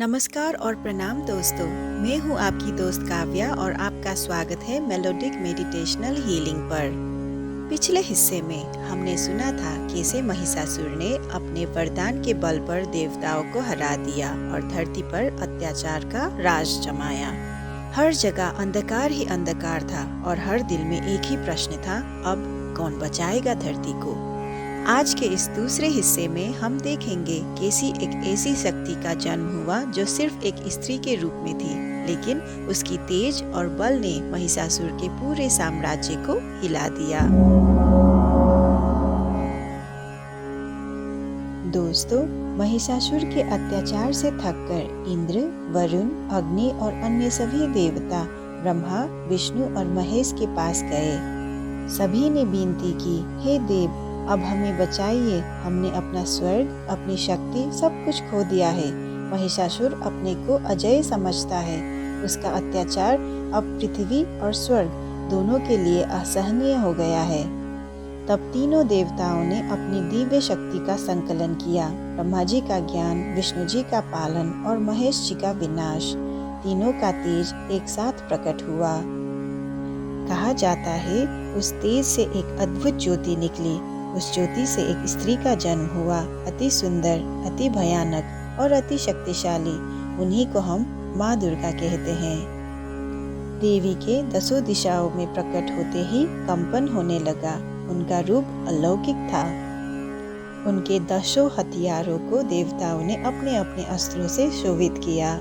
नमस्कार और प्रणाम दोस्तों। मैं हूं आपकी दोस्त काव्या और आपका स्वागत है मेलोडिक मेडिटेशनल हीलिंग पर। पिछले हिस्से में हमने सुना था कैसे महिषासुर ने अपने वरदान के बल पर देवताओं को हरा दिया और धरती पर अत्याचार का राज जमाया। हर जगह अंधकार ही अंधकार था और हर दिल में एक ही प्रश्न था, अब कौन बचाएगा धरती को। आज के इस दूसरे हिस्से में हम देखेंगे कैसी एक ऐसी शक्ति का जन्म हुआ जो सिर्फ एक स्त्री के रूप में थी, लेकिन उसकी तेज और बल ने महिषासुर के पूरे साम्राज्य को हिला दिया। दोस्तों, महिषासुर के अत्याचार से थककर इंद्र, वरुण, अग्नि और अन्य सभी देवता ब्रह्मा, विष्णु और महेश के पास गए। सभी ने विनती की, हे देव, अब हमें बचाइए, हमने अपना स्वर्ग, अपनी शक्ति सब कुछ खो दिया है। महिषासुर अपने को अजय समझता है। उसका अत्याचार अब पृथ्वी और स्वर्ग दोनों के लिए असहनीय हो गया है। तब तीनों देवताओं ने अपनी दिव्य शक्ति का संकलन किया। ब्रह्मा जी का ज्ञान, विष्णु जी का पालन और महेश जी का विनाश, तीनों का तेज एक साथ प्रकट हुआ। कहा जाता है उस तेज से एक अद्भुत ज्योति निकली। उस ज्योति से एक स्त्री का जन्म हुआ, अति सुंदर, अति भयानक और अति शक्तिशाली। उन्हीं को हम माँ दुर्गा कहते हैं। देवी के 10 दिशाओं में प्रकट होते ही कंपन होने लगा। उनका रूप अलौकिक था। उनके 10 हथियारों को देवताओं ने अपने अपने अस्त्रों से शोभित किया।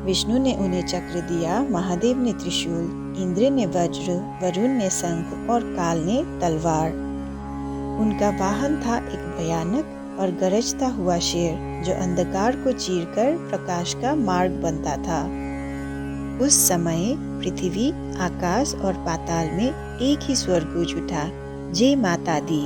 विष्णु ने उन्हें चक्र दिया, महादेव ने त्रिशूल, इंद्र ने वज्र, वरुण ने शंख और काल ने तलवार। उनका वाहन था एक भयानक और गरजता हुआ शेर जो अंधकार को चीरकर प्रकाश का मार्ग बनता था। उस समय पृथ्वी, आकाश और पाताल में एक ही स्वर गूंज उठा, जय माता दी।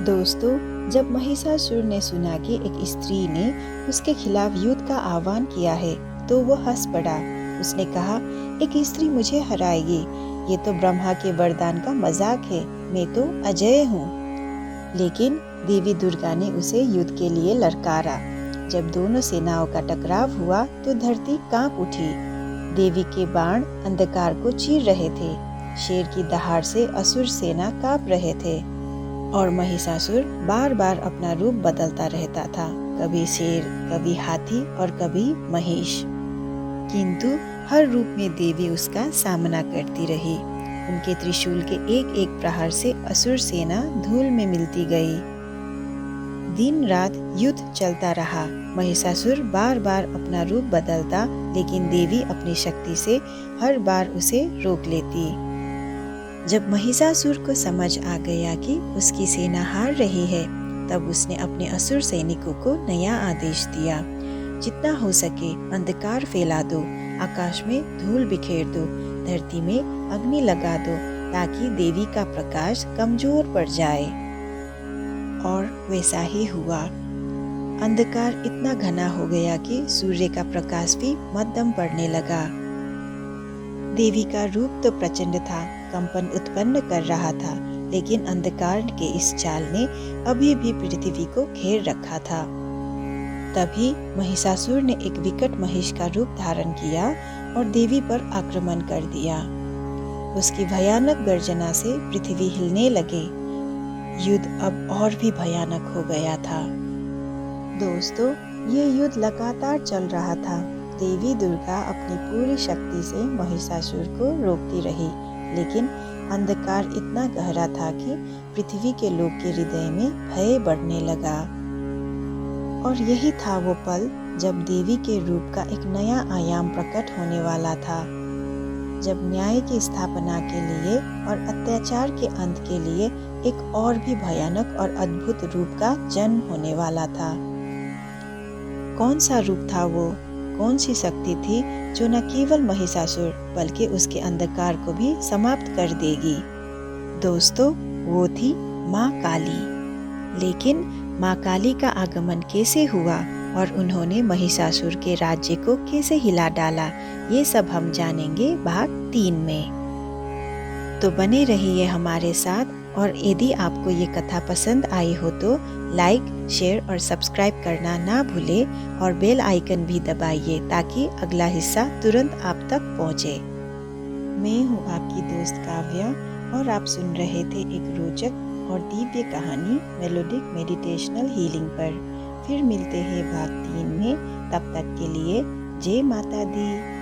दोस्तों, जब महिषासुर ने सुना कि एक स्त्री ने उसके खिलाफ युद्ध का आह्वान किया है तो वो हंस पड़ा। उसने कहा, एक स्त्री मुझे हराएगी, ये तो ब्रह्मा के वरदान का मजाक है, मैं तो अजय हूँ। लेकिन देवी दुर्गा ने उसे युद्ध के लिए ललकारा। जब दोनों सेनाओं का टकराव हुआ तो धरती कांप उठी। देवी के बाण अंधकार को चीर रहे थे। शेर की दहाड़ से असुर सेना कांप रहे थे और महिषासुर बार बार अपना रूप बदलता रहता था, कभी शेर, कभी हाथी और कभी महिष। किंतु हर रूप में देवी उसका सामना करती रही। उनके त्रिशूल के एक एक प्रहार से असुर सेना धूल में मिलती गई। दिन रात युद्ध चलता रहा। महिषासुर बार बार अपना रूप बदलता, लेकिन देवी अपनी शक्ति से हर बार उसे रोक लेती। जब महिषासुर को समझ आ गया कि उसकी सेना हार रही है, तब उसने अपने असुर सैनिकों को नया आदेश दिया, जितना हो सके अंधकार फैला दो, आकाश में धूल बिखेर दो, धरती में अग्नि लगा दो, ताकि देवी का प्रकाश कमजोर पड़ जाए। और वैसा ही हुआ। अंधकार इतना घना हो गया कि सूर्य का प्रकाश भी मध्यम पड़ने लगा। देवी का रूप तो प्रचंड था, कंपन उत्पन्न कर रहा था, लेकिन अंधकार के इस जाल ने अभी भी पृथ्वी को घेर रखा था। तभी महिषासुर ने एक विकट महिष का रूप धारण किया और देवी पर आक्रमण कर दिया। उसकी भयानक गर्जना से पृथ्वी हिलने लगे। युद्ध अब और भी भयानक हो गया था। दोस्तों, ये युद्ध लगातार चल रहा था। देवी दुर्गा अपनी पूरी शक्ति से महिषासुर को रोकती रही, लेकिन अंधकार इतना गहरा था कि पृथ्वी के लोग के हृदय में भय बढ़ने लगा। और यही था वो पल जब देवी के रूप का एक नया आयाम प्रकट होने वाला था, जब न्याय की स्थापना के लिए और अत्याचार के अंत के लिए एक और भी भयानक और अद्भुत रूप का जन्म होने वाला था। कौन सा रूप था वो? कौन सी शक्ति थी जो न केवल महिषासुर बल्कि उसके अंधकार को भी समाप्त कर देगी? दोस्तों, वो थी माँ काली। लेकिन माँ काली का आगमन कैसे हुआ और उन्होंने महिषासुर के राज्य को कैसे हिला डाला, ये सब हम जानेंगे भाग 3 में। तो बने रहिए हमारे साथ और यदि आपको ये कथा पसंद आई हो तो लाइक, शेयर और सब्सक्राइब करना ना भूलें और बेल आइकन भी दबाइए ताकि अगला हिस्सा तुरंत आप तक पहुंचे। मैं हूँ आपकी दोस्त काव्या और आप सुन रहे थे एक रोचक और दिव्य कहानी मेलोडिक मेडिटेशनल हीलिंग पर। फिर मिलते हैं भाग 3 में। तब तक के लिए जय माता दी।